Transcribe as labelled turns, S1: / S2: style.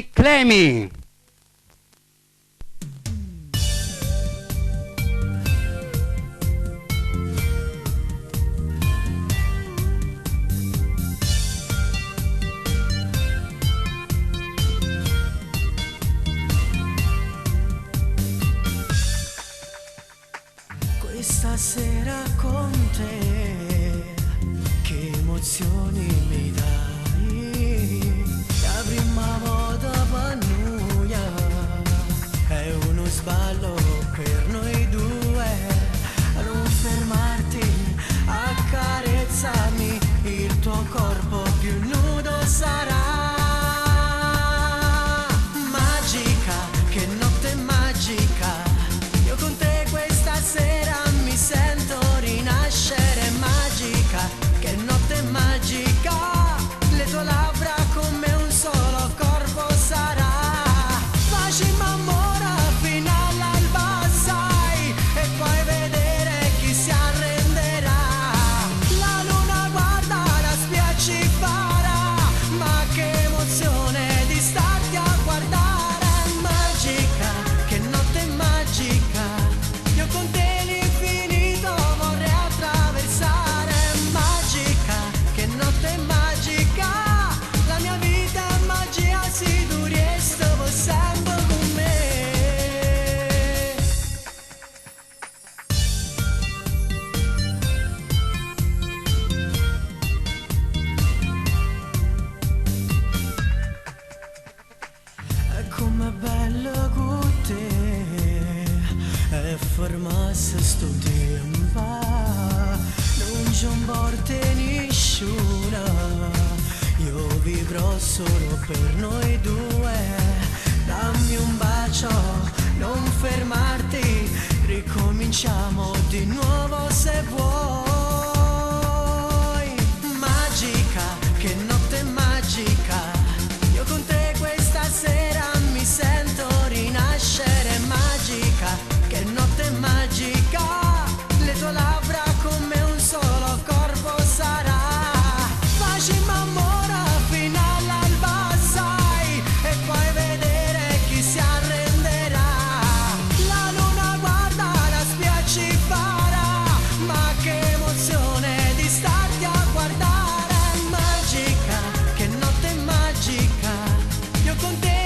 S1: Clemi.
S2: Questa sera con te, che emozioni mi dai, la prima volta per noi è uno sballo per noi due, non fermarti, accarezzami, il tuo corpo più nudo sarà, magica, che notte magica, io con te questa sera mi sento rinascere, magica, che notte magica, le tue labbra come un solo corpo sarà, facciamo amore fino all'alba sai, e poi vedere chi si arrenderà, la luna guarda la spiaggia farà, ma che emozione di starti a guardare, magica, che notte magica, io con te l'infinito vorrei attraversare, magica, che notte magica, la mia vita è magia, se tu riesci sempre con me. È come bello con te, è fermarsi sto tempo, non c'è un porte nessuna, io vivrò solo per noi due, dammi un bacio, non fermarti, ricominciamo di nuovo se vuoi, magica, che notte magica, io con te questa sera mi sento rinascere, magica, che notte magica, le tue labbra come un solo corpo sarà, facciamo amore fino all'alba sai, e poi vedere chi si arrenderà, la luna guarda la spiaggia farà, ma che emozione di starti a guardare, magica, che notte magica, io con te